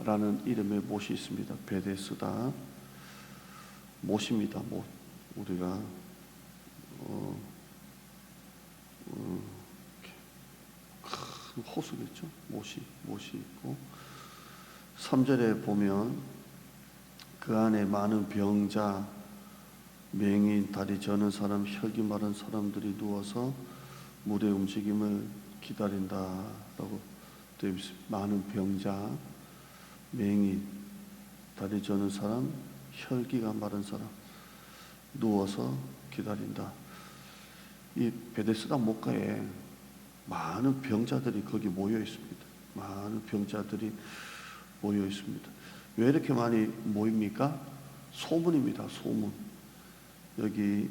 라는 이름의 못이 있습니다. 베데스다 못입니다. 못. 우리가 큰 호수겠죠. 못이 있고 3절에 보면 그 안에 많은 병자, 맹인, 다리 저는 사람, 혈기 마른 사람들이 누워서 물의 움직임을 기다린다라고 되어 있습니다. 많은 병자, 맹인, 다리 저는 사람, 혈기가 마른 사람 누워서 기다린다. 이 베데스다 못가에 많은 병자들이 거기 모여 있습니다. 많은 병자들이 모여 있습니다. 왜 이렇게 많이 모입니까? 소문입니다. 소문. 여기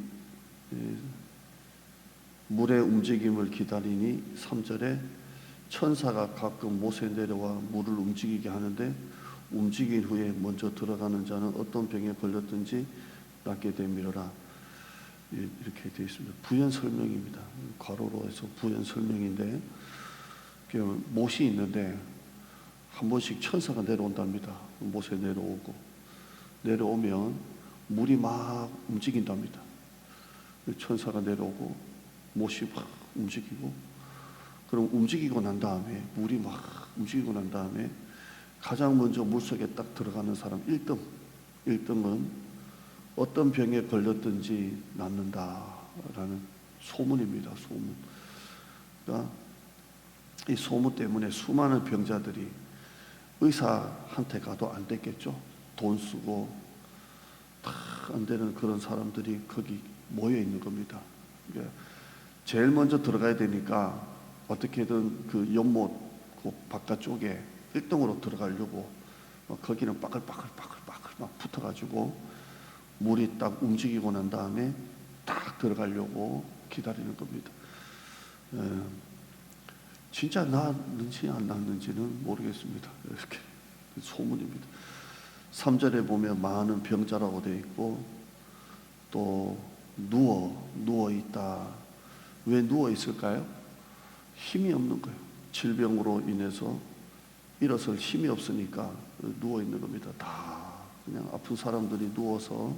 물의 움직임을 기다리니 3절에 천사가 가끔 못에 내려와 물을 움직이게 하는데 움직인 후에 먼저 들어가는 자는 어떤 병에 걸렸든지 낫게 되밀어라. 이렇게 되어 있습니다. 부연 설명입니다. 괄호로 해서 부연 설명인데 못이 있는데 한 번씩 천사가 내려온답니다. 못에 내려오면 물이 막 움직인답니다. 천사가 내려오고 못이 막 움직이고, 그럼 움직이고 난 다음에 물이 막 움직이고 난 다음에 가장 먼저 물속에 딱 들어가는 사람 1등은 어떤 병에 걸렸든지 낫는다라는 소문입니다. 소문. 그러니까 이 소문 때문에 수많은 병자들이 의사한테 가도 안 됐겠죠. 돈 쓰고 다 안 되는 그런 사람들이 거기 모여 있는 겁니다. 그러니까 제일 먼저 들어가야 되니까 어떻게든 그 연못 그 바깥쪽에 1등으로 들어가려고 거기는 빠글빠글 막 붙어가지고 물이 딱 움직이고 난 다음에 딱 들어가려고 기다리는 겁니다. 진짜 낫는지 안 낫는지는 모르겠습니다. 이렇게 소문입니다. 3절에 보면 많은 병자라고 되어 있고 또 누워 있다. 왜 누워 있을까요? 힘이 없는 거예요. 질병으로 인해서 일어설 힘이 없으니까 누워 있는 겁니다. 다 그냥 아픈 사람들이 누워서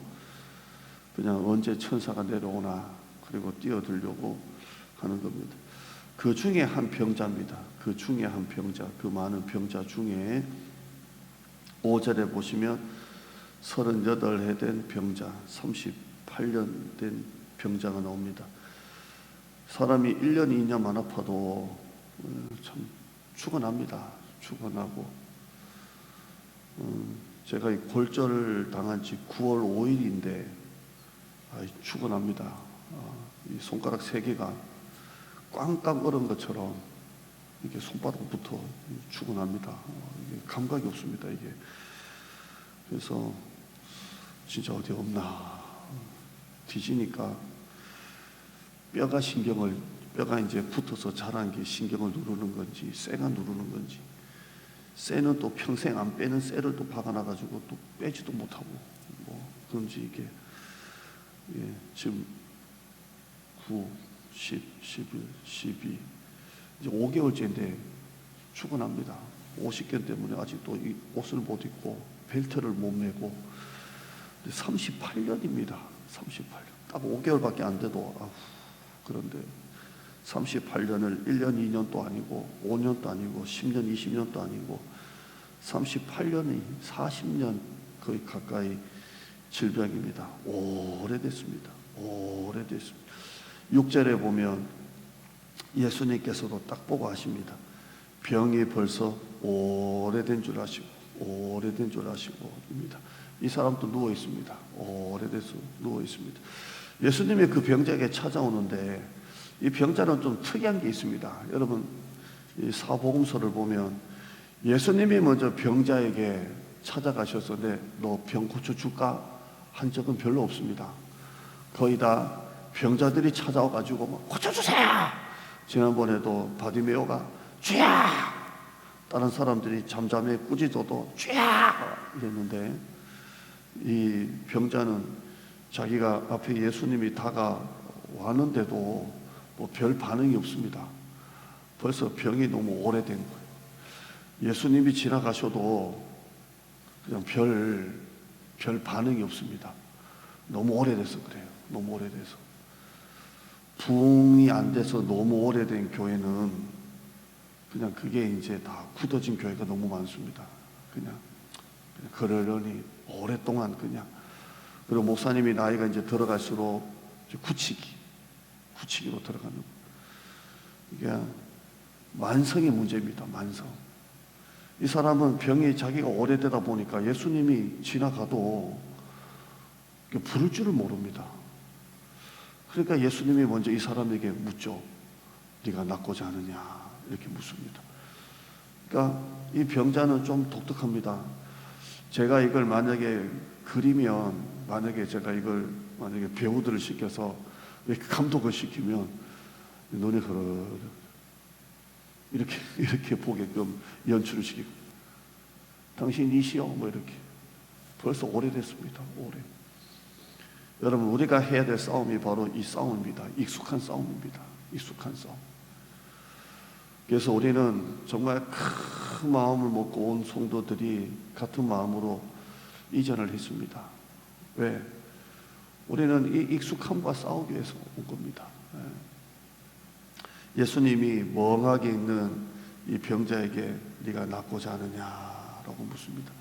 그냥 언제 천사가 내려오나 그리고 뛰어들려고 하는 겁니다. 그 중에 한 병자입니다. 그 중에 한 병자, 그 많은 병자 중에 5절에 보시면 38해 된 병자, 38년 된 병자가 나옵니다. 사람이 1년, 2년만 아파도 참 죽어납니다. 죽어나고 제가 이 골절 당한 지 9월 5일인데 죽어납니다. 이 손가락 3개가 꽝꽝 얼은 것처럼 이게 손바닥부터 죽어납니다. 이게 감각이 없습니다. 이게 그래서 진짜 어디 없나 뒤지니까 뼈가 이제 붙어서 자란 게 신경을 누르는 건지 쇠가 누르는 건지, 쇠는 또 평생 안 빼는 쇠를 또 박아놔가지고 또 빼지도 못하고 그런지 이게 지금 9, 10, 11, 12 이제 5개월째인데 죽어납니다. 50견 때문에 아직도 이 옷을 못 입고 벨트를 못 매고 38년입니다. 38년. 딱 5개월밖에 안 돼도 그런데 38년을 1년, 2년도 아니고 5년도 아니고 10년, 20년도 아니고 38년이 40년 거의 가까이 질병입니다. 오래됐습니다. 6절에 보면 예수님께서도 딱 보고 하십니다. 병이 벌써 오래된 줄 아시고입니다. 이 사람도 누워 있습니다. 오래돼서 누워 있습니다. 예수님이 그 병자에게 찾아오는데 이 병자는 좀 특이한 게 있습니다. 여러분 이 사복음서를 보면 예수님이 먼저 병자에게 찾아가셔서 너 병 고쳐줄까? 한 적은 별로 없습니다. 거의 다 병자들이 찾아와가지고 고쳐주세요. 지난번에도 바디메오가 주야, 다른 사람들이 잠잠해 꾸짖어도 주야 이랬는데 이 병자는 자기가 앞에 예수님이 다가왔는데도 별 반응이 없습니다. 벌써 병이 너무 오래된 거예요. 예수님이 지나가셔도 그냥 별 반응이 없습니다. 너무 오래돼서 그래요. 너무 오래돼서. 부흥이 안 돼서 너무 오래된 교회는 그냥 그게 이제 다 굳어진 교회가 너무 많습니다. 그냥 그러려니 오랫동안 그냥. 그리고 목사님이 나이가 이제 들어갈수록 이제 굳히기로 들어가는. 이게 만성의 문제입니다. 만성. 이 사람은 병이 자기가 오래되다 보니까 예수님이 지나가도 부를 줄을 모릅니다. 그러니까 예수님이 먼저 이 사람에게 묻죠. 네가 낫고자 하느냐? 이렇게 묻습니다. 그러니까 이 병자는 좀 독특합니다. 제가 이걸 만약에 그리면, 만약에 제가 이걸 만약에 배우들을 시켜서 이렇게 감독을 시키면 눈이 흐르르 이렇게 보게끔 연출을 시키고, 당신이시여 뭐 이렇게. 벌써 오래됐습니다. 오래. 여러분, 우리가 해야 될 싸움이 바로 이 싸움입니다. 익숙한 싸움입니다. 익숙한 싸움. 그래서 우리는 정말 큰 마음을 먹고 온 성도들이 같은 마음으로 이전을 했습니다. 왜? 우리는 이 익숙함과 싸우기 위해서 온 겁니다. 예수님이 멍하게 있는 이 병자에게 네가 낫고자 하느냐라고 묻습니다.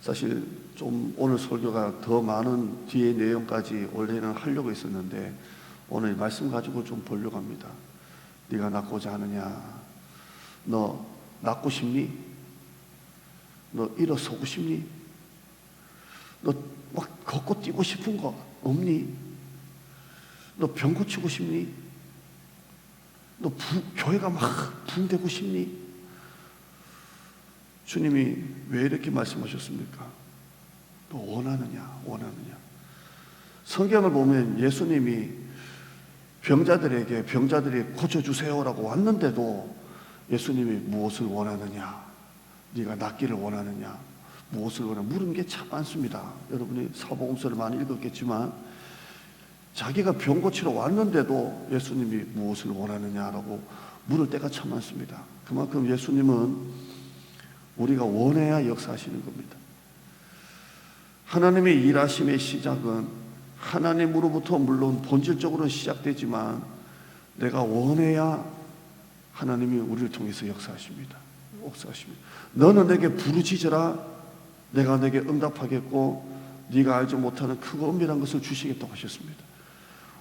사실 좀 오늘 설교가 더 많은 뒤의 내용까지 원래는 하려고 했었는데 오늘 말씀 가지고 좀 보려고 합니다. 네가 낫고자 하느냐? 너 낫고 싶니? 너 일어서고 싶니? 너 막 걷고 뛰고 싶은 거 없니? 너 병 고치고 싶니? 너 교회가 막 붕대고 싶니? 주님이 왜 이렇게 말씀하셨습니까? 너 원하느냐? 원하느냐? 성경을 보면 예수님이 병자들이 고쳐주세요라고 왔는데도 예수님이 무엇을 원하느냐? 네가 낫기를 원하느냐? 무엇을 원하느냐? 물은 게 참 많습니다. 여러분이 사복음서를 많이 읽었겠지만 자기가 병 고치러 왔는데도 예수님이 무엇을 원하느냐라고 물을 때가 참 많습니다. 그만큼 예수님은 우리가 원해야 역사하시는 겁니다. 하나님의 일하심의 시작은 하나님으로부터 물론 본질적으로는 시작되지만 내가 원해야 하나님이 우리를 통해서 역사하십니다. 너는 내게 부르짖으라 내가 내게 응답하겠고 네가 알지 못하는 크고 은밀한 것을 주시겠다고 하셨습니다.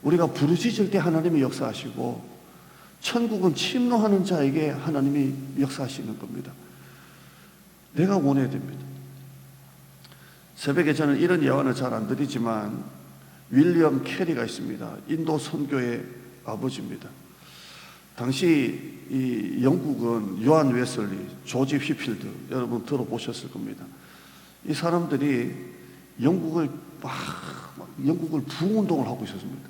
우리가 부르짖을 때 하나님이 역사하시고 천국은 침노하는 자에게 하나님이 역사하시는 겁니다. 내가 원해야 됩니다. 새벽에 저는 이런 예언을 잘 안 드리지만 윌리엄 캐리가 있습니다. 인도 선교의 아버지입니다. 당시 이 영국은 요한 웨슬리, 조지 휘필드 여러분 들어보셨을 겁니다. 이 사람들이 영국을 부흥운동을 하고 있었습니다.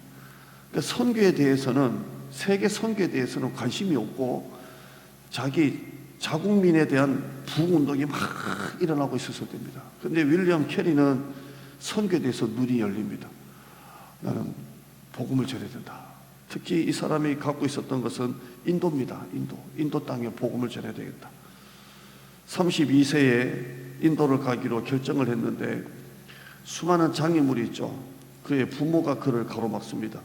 그러니까 선교에 대해서는 세계 선교에 대해서는 관심이 없고 자기 자국민에 대한 부흥운동이 막 일어나고 있었을 때입니다. 그런데 윌리엄 캐리는 선교에 대해서 눈이 열립니다. 나는 복음을 전해야 된다. 특히 이 사람이 갖고 있었던 것은 인도입니다. 인도 땅에 복음을 전해야 되겠다. 32세에 인도를 가기로 결정을 했는데 수많은 장애물이 있죠. 그의 부모가 그를 가로막습니다.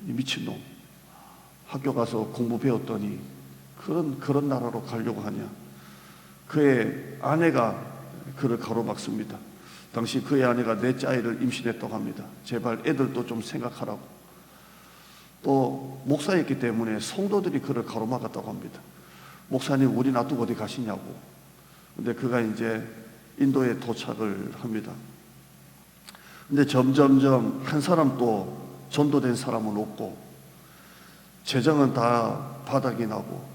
이 미친놈, 학교 가서 공부 배웠더니 그런 나라로 가려고 하냐. 그의 아내가 그를 가로막습니다. 당시 그의 아내가 넷째 아이를 임신했다고 합니다. 제발 애들도 좀 생각하라고. 또 목사였기 때문에 성도들이 그를 가로막았다고 합니다. 목사님 우리 놔두고 어디 가시냐고. 근데 그가 이제 인도에 도착을 합니다. 근데 점점점 한 사람도 전도된 사람은 없고 재정은 다 바닥이 나고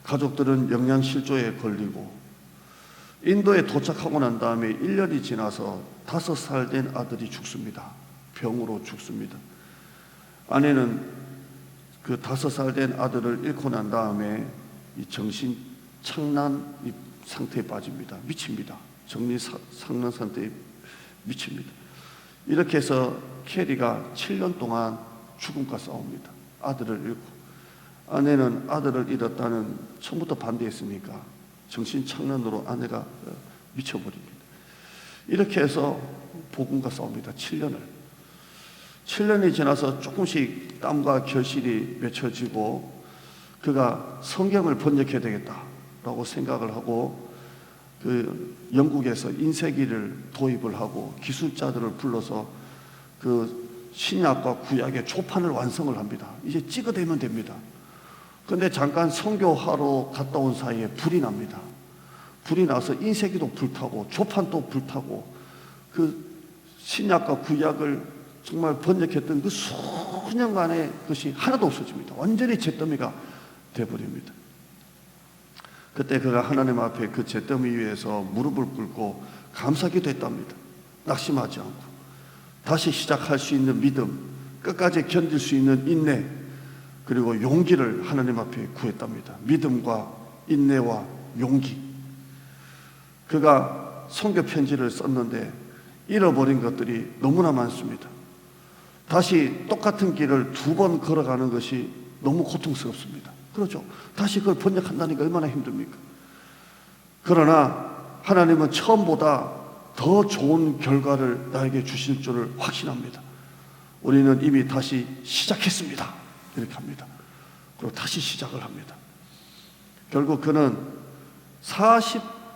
가족들은 영양실조에 걸리고 인도에 도착하고 난 다음에 1년이 지나서 5살 된 아들이 죽습니다. 병으로 죽습니다. 아내는 그 5살 된 아들을 잃고 난 다음에 이 정신 착란 상태에 빠집니다. 미칩니다. 상란 상태에 미칩니다. 이렇게 해서 캐리가 7년 동안 죽음과 싸웁니다. 아들을 잃고. 아내는 아들을 잃었다는 처음부터 반대했으니까 정신 착란으로 아내가 미쳐버립니다. 이렇게 해서 복음과 싸웁니다. 7년이 지나서 조금씩 땀과 결실이 맺혀지고 그가 성경을 번역해야 되겠다라고 생각을 하고 그 영국에서 인쇄기를 도입을 하고 기술자들을 불러서 그 신약과 구약의 초판을 완성을 합니다. 이제 찍어대면 됩니다. 그런데 잠깐 선교하러 갔다 온 사이에 불이 납니다. 불이 나서 인쇄기도 불타고 초판도 불타고 그 신약과 구약을 정말 번역했던 그 수년간의 것이 하나도 없어집니다. 완전히 잿더미가 되어버립니다. 그때 그가 하나님 앞에 그 잿더미 위에서 무릎을 꿇고 감사기도 했답니다. 낙심하지 않고 다시 시작할 수 있는 믿음, 끝까지 견딜 수 있는 인내, 그리고 용기를 하나님 앞에 구했답니다. 믿음과 인내와 용기. 그가 선교 편지를 썼는데 잃어버린 것들이 너무나 많습니다. 다시 똑같은 길을 2번 걸어가는 것이 너무 고통스럽습니다. 그렇죠? 다시 그걸 번역한다니까 얼마나 힘듭니까? 그러나 하나님은 처음보다 더 좋은 결과를 나에게 주실 줄을 확신합니다. 우리는 이미 다시 시작했습니다. 이렇게 합니다. 그리고 다시 시작을 합니다. 결국 그는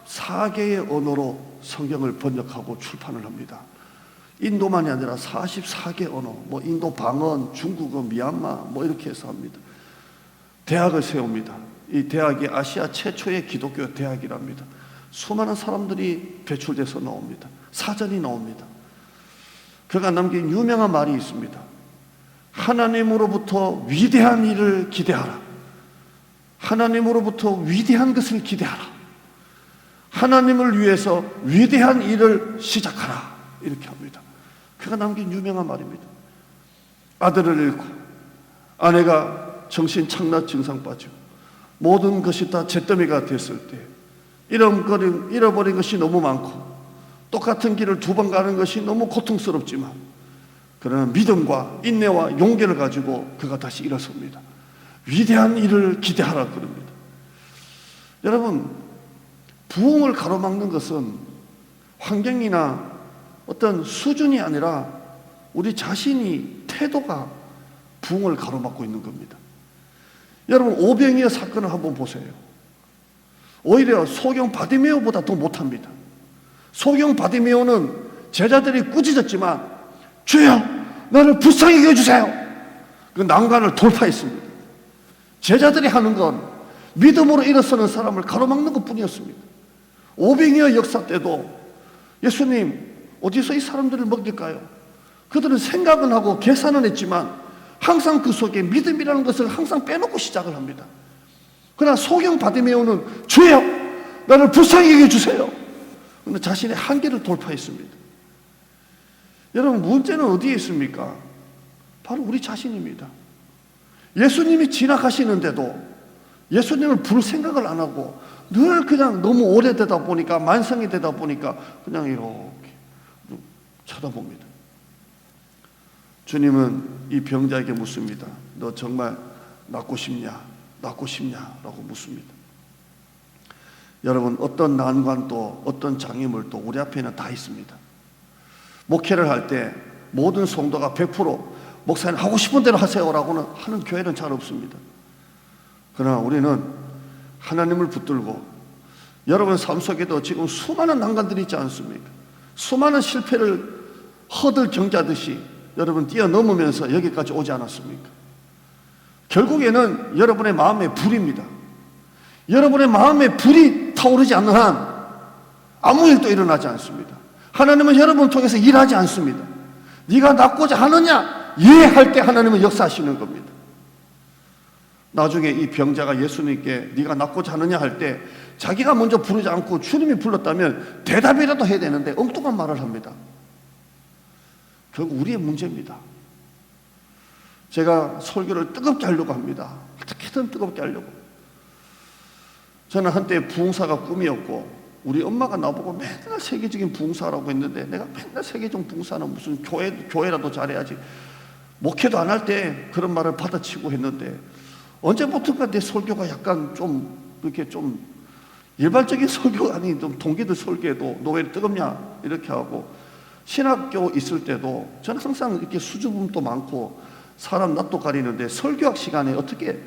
44개의 언어로 성경을 번역하고 출판을 합니다. 인도만이 아니라 44개 언어, 뭐 인도 방언, 중국어, 미얀마 뭐 이렇게 해서 합니다. 대학을 세웁니다. 이 대학이 아시아 최초의 기독교 대학이랍니다. 수많은 사람들이 배출돼서 나옵니다. 사전이 나옵니다. 그가 남긴 유명한 말이 있습니다. 하나님으로부터 위대한 일을 기대하라. 하나님으로부터 위대한 것을 기대하라. 하나님을 위해서 위대한 일을 시작하라. 이렇게 합니다. 그가 남긴 유명한 말입니다. 아들을 잃고 아내가 정신 착락 증상 빠지고 모든 것이 다 잿더미가 됐을 때 잃어버린 것이 너무 많고 똑같은 길을 2번 가는 것이 너무 고통스럽지만 그러나 믿음과 인내와 용기를 가지고 그가 다시 일어섭니다. 위대한 일을 기대하라 그럽니다. 여러분, 부흥을 가로막는 것은 환경이나 어떤 수준이 아니라 우리 자신이 태도가 부흥을 가로막고 있는 겁니다. 여러분, 오병이어 사건을 한번 보세요. 오히려 소경 바디메오보다 더 못합니다. 소경 바디메오는 제자들이 꾸짖었지만 주여 나를 불쌍히 여겨주세요. 그 난관을 돌파했습니다. 제자들이 하는 건 믿음으로 일어서는 사람을 가로막는 것뿐이었습니다. 오병이어 역사 때도 예수님 어디서 이 사람들을 먹일까요? 그들은 생각은 하고 계산은 했지만 항상 그 속에 믿음이라는 것을 항상 빼놓고 시작을 합니다. 그러나 소경 바디메오는 주여 나를 불쌍히 여겨주세요. 그런데 자신의 한계를 돌파했습니다. 여러분, 문제는 어디에 있습니까? 바로 우리 자신입니다. 예수님이 지나가시는데도 예수님을 부를 생각을 안 하고 늘 그냥 너무 오래되다 보니까 만성이 되다 보니까 그냥 이렇게 쳐다봅니다. 주님은 이 병자에게 묻습니다. 너 정말 낫고 싶냐? 낫고 싶냐? 라고 묻습니다. 여러분, 어떤 난관도 어떤 장애물도 우리 앞에는 다 있습니다. 목회를 할 때 모든 성도가 100% 목사님 하고 싶은 대로 하세요라고는 하는 교회는 잘 없습니다. 그러나 우리는 하나님을 붙들고 여러분 삶 속에도 지금 수많은 난관들이 있지 않습니까? 수많은 실패를 허들 경자듯이 여러분 뛰어넘으면서 여기까지 오지 않았습니까? 결국에는 여러분의 마음의 불입니다. 여러분의 마음의 불이 타오르지 않는 한 아무 일도 일어나지 않습니다. 하나님은 여러분을 통해서 일하지 않습니다. 네가 낫고자 하느냐? 예 할 때 하나님은 역사하시는 겁니다. 나중에 이 병자가 예수님께 네가 낫고자 하느냐 할 때 자기가 먼저 부르지 않고 주님이 불렀다면 대답이라도 해야 되는데 엉뚱한 말을 합니다. 결국 우리의 문제입니다. 제가 설교를 뜨겁게 하려고 합니다. 어떻게든 뜨겁게 하려고. 저는 한때 부흥사가 꿈이었고 우리 엄마가 나보고 맨날 세계적인 부흥사라고 했는데 내가 맨날 세계적 부흥사는 무슨 교회라도 잘해야지 목회도 안 할 때 그런 말을 받아치고 했는데 언제부턴가 내 설교가 약간 좀 이렇게 좀 일반적인 설교가 아닌 좀 동기들 설교에도 너 왜 뜨겁냐 이렇게 하고, 신학교 있을 때도 저는 항상 이렇게 수줍음도 많고 사람 낯도 가리는데 설교학 시간에 어떻게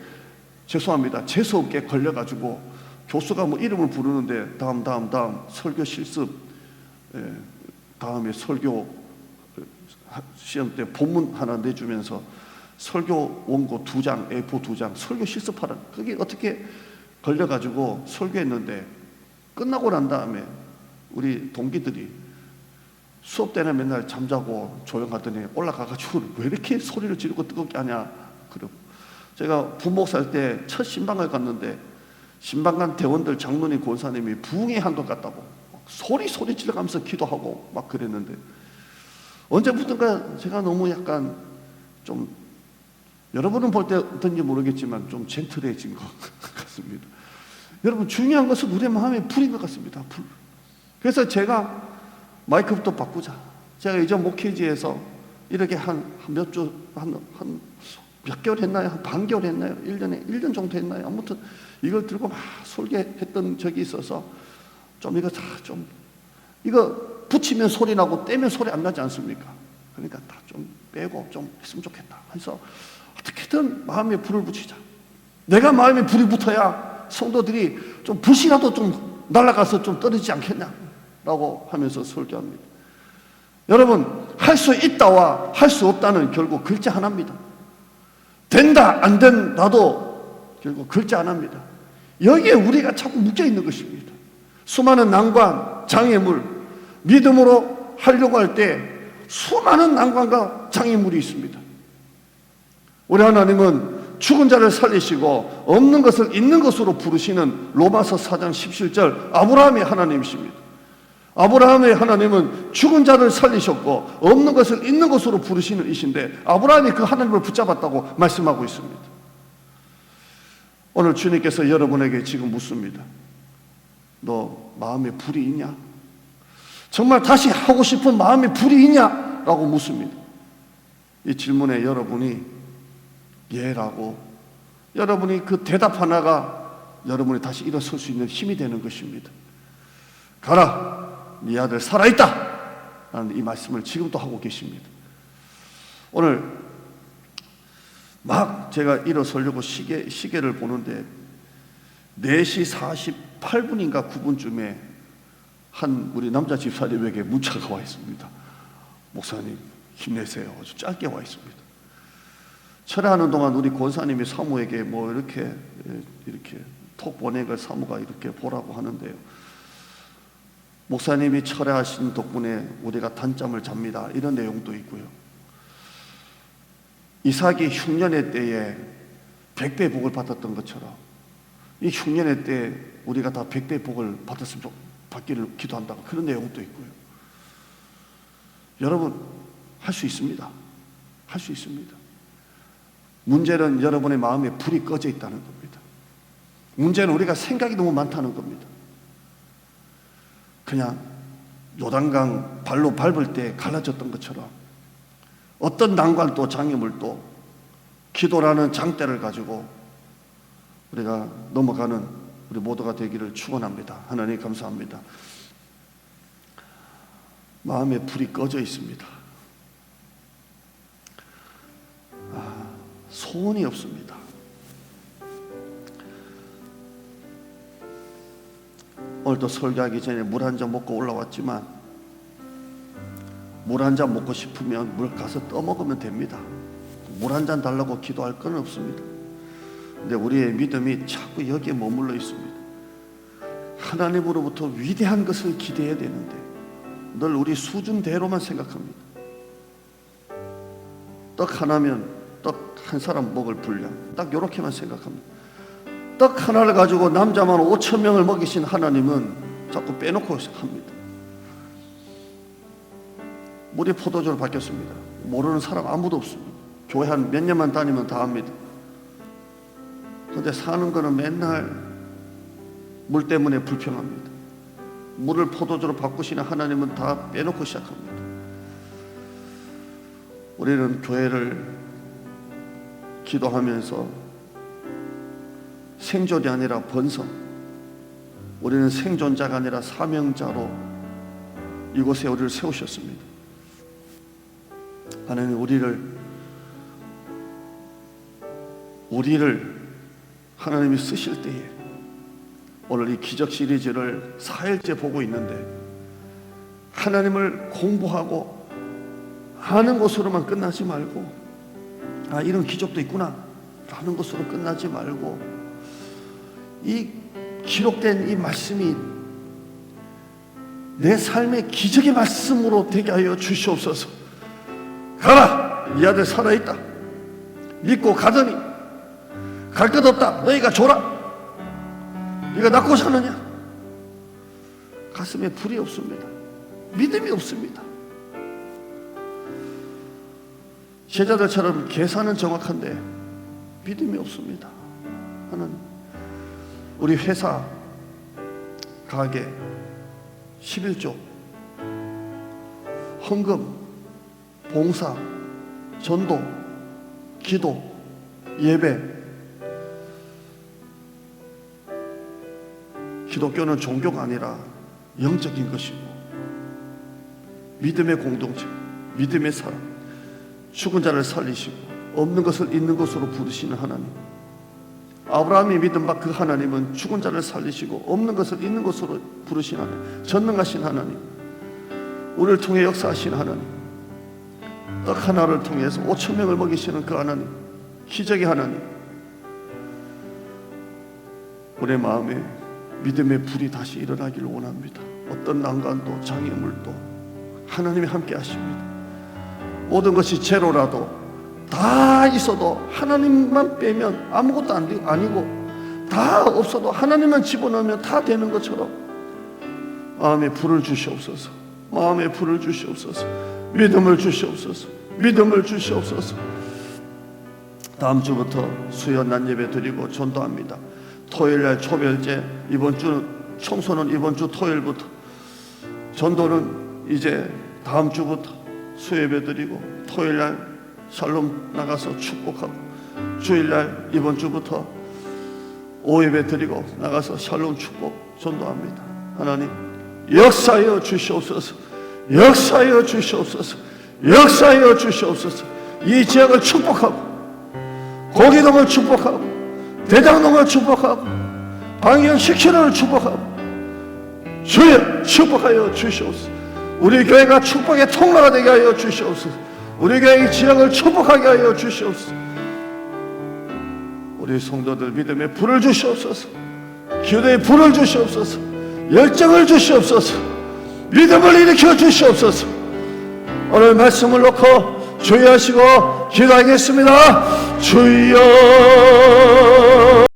죄송합니다 재수없게 걸려가지고 교수가 뭐 이름을 부르는데 다음 설교 실습, 다음에 설교 시험 때 본문 하나 내주면서 설교 원고 2장, A4 2장 설교 실습하라. 그게 어떻게 걸려가지고 설교했는데, 끝나고 난 다음에 우리 동기들이 수업 때는 맨날 잠자고 조용하더니 올라가가지고 왜 이렇게 소리를 지르고 뜨겁게 하냐 그러고, 제가 부목살 때 첫 신방을 갔는데 신방관 대원들 장로님 권사님이 부흥회 한 것 같다고 소리 질러가면서 기도하고 막 그랬는데, 언제부턴가 제가 너무 약간 좀, 여러분은 볼 때 어떤지 모르겠지만 좀 젠틀해진 것 같습니다. 여러분, 중요한 것은 우리의 마음의 불인 것 같습니다. 불. 그래서 제가 마이크부터 바꾸자. 제가 이전 목회지에서 이렇게 몇 개월 했나요? 한 반개월 했나요? 1년 정도 했나요? 아무튼 이걸 들고 막 설계했던 적이 있어서 좀 이거 이거 붙이면 소리 나고 떼면 소리 안 나지 않습니까? 그러니까 다 좀 빼고 좀 했으면 좋겠다. 그래서 어떻게든 마음에 불을 붙이자. 내가 마음에 불이 붙어야 성도들이 좀 불씨라도 좀 날아가서 좀 떨어지지 않겠냐라고 하면서 설교합니다. 여러분, 할 수 있다와 할 수 없다는 결국 글자 하나입니다. 된다 안 된다도 결국 글자 하나입니다. 여기에 우리가 자꾸 묶여 있는 것입니다. 수많은 난관, 장애물, 믿음으로 하려고 할 때 수많은 난관과 장애물이 있습니다. 우리 하나님은 죽은 자를 살리시고 없는 것을 있는 것으로 부르시는 로마서 4장 17절 아브라함의 하나님이십니다. 아브라함의 하나님은 죽은 자를 살리셨고 없는 것을 있는 것으로 부르시는 이신데, 아브라함이 그 하나님을 붙잡았다고 말씀하고 있습니다. 오늘 주님께서 여러분에게 지금 묻습니다. 너 마음에 불이 있냐? 정말 다시 하고 싶은 마음에 불이 있냐? 라고 묻습니다. 이 질문에 여러분이 예라고, 여러분이 그 대답 하나가 여러분이 다시 일어설 수 있는 힘이 되는 것입니다. 가라, 네 아들 살아있다 라는 이 말씀을 지금도 하고 계십니다. 오늘 막 제가 일어서려고 시계를 보는데 4시 48분인가 9분쯤에 한 우리 남자 집사님에게 문자가 와 있습니다. 목사님 힘내세요. 아주 짧게 와 있습니다. 철회하는 동안 우리 권사님이 사모에게 뭐 이렇게 톡 보낸 걸 사모가 이렇게 보라고 하는데요. 목사님이 철회하신 덕분에 우리가 단잠을 잡니다. 이런 내용도 있고요. 이삭이 흉년의 때에 100배 복을 받았던 것처럼 이 흉년의 때 우리가 다 100배 복을 받기를 기도한다고 그런 내용도 있고요. 여러분, 할 수 있습니다. 할 수 있습니다. 문제는 여러분의 마음에 불이 꺼져 있다는 겁니다. 문제는 우리가 생각이 너무 많다는 겁니다. 그냥 요단강 발로 밟을 때 갈라졌던 것처럼 어떤 난관도 장애물도 기도라는 장대를 가지고 우리가 넘어가는 우리 모두가 되기를 축원합니다. 하나님 감사합니다. 마음에 불이 꺼져 있습니다. 소원이 없습니다. 오늘도 설교하기 전에 물 한 잔 먹고 올라왔지만 물 한 잔 먹고 싶으면 물 가서 떠먹으면 됩니다. 물 한 잔 달라고 기도할 건 없습니다. 근데 우리의 믿음이 자꾸 여기에 머물러 있습니다. 하나님으로부터 위대한 것을 기대해야 되는데 늘 우리 수준대로만 생각합니다. 떡 하나면 떡 한 사람 먹을 분량 딱 이렇게만 생각합니다. 떡 하나를 가지고 남자만 5,000명을 먹이신 하나님은 자꾸 빼놓고 합니다. 물이 포도주로 바뀌었습니다. 모르는 사람 아무도 없습니다. 교회 한 몇 년만 다니면 다 압니다. 그런데 사는 거는 맨날 물 때문에 불평합니다. 물을 포도주로 바꾸시는 하나님은 다 빼놓고 시작합니다. 우리는 교회를 기도하면서 생존이 아니라 번성, 우리는 생존자가 아니라 사명자로 이곳에 우리를 세우셨습니다. 하나님, 우리를 하나님이 쓰실 때에 오늘 이 기적 시리즈를 4일째 보고 있는데 하나님을 공부하고 아는 것으로만 끝나지 말고, 아, 이런 기적도 있구나 라는 것으로 끝나지 말고, 이 기록된 이 말씀이 내 삶의 기적의 말씀으로 되게 하여 주시옵소서. 가라, 이 아들 살아있다, 믿고 가더니 갈 것 없다, 너희가 줘라, 네가 낳고 사느냐. 가슴에 불이 없습니다. 믿음이 없습니다. 제자들처럼 계산은 정확한데 믿음이 없습니다. 하나님, 우리 회사, 가게, 11조, 헌금, 봉사, 전도, 기도, 예배. 기독교는 종교가 아니라 영적인 것이고 믿음의 공동체, 믿음의 사람, 죽은 자를 살리시고 없는 것을 있는 것으로 부르시는 하나님. 아브라함이 믿은 바 그 하나님은 죽은 자를 살리시고 없는 것을 있는 것으로 부르신 하나님, 전능하신 하나님, 우리를 통해 역사하신 하나님, 떡 하나를 통해서 5천 명을 먹이시는 그 하나님, 기적의 하나님. 우리의 마음에 믿음의 불이 다시 일어나기를 원합니다. 어떤 난관도 장애물도 하나님이 함께 하십니다. 모든 것이 제로라도, 다 있어도 하나님만 빼면 아무것도 아니고, 다 없어도 하나님만 집어넣으면 다 되는 것처럼 마음에 불을 주시옵소서. 마음에 불을 주시옵소서. 믿음을 주시옵소서. 믿음을 주시옵소서. 다음 주부터 수요 낮예배 드리고 전도합니다. 토요일날 초별제, 이번 주 청소는 이번 주 토요일부터, 전도는 이제 다음 주부터 수요예배 드리고, 토요일날 샬롬 나가서 축복하고, 주일날 이번 주부터 오예배 드리고 나가서 샬롬 축복 전도합니다. 하나님, 역사하여 주시옵소서. 역사하여 주시옵소서. 역사하여 주시옵소서. 이 지역을 축복하고, 고기동을 축복하고, 대장동을 축복하고, 방영 10km를 축복하고, 주여 축복하여 주시옵소서. 우리 교회가 축복의 통로가 되게 하여 주시옵소서. 우리 교회의 지역을 축복하게 하여 주시옵소서. 우리 성도들 믿음의 불을 주시옵소서. 기도의 불을 주시옵소서. 열정을 주시옵소서. 믿음을 일으켜 주시옵소서. 오늘 말씀을 놓고 주의하시고 기도하겠습니다. 주여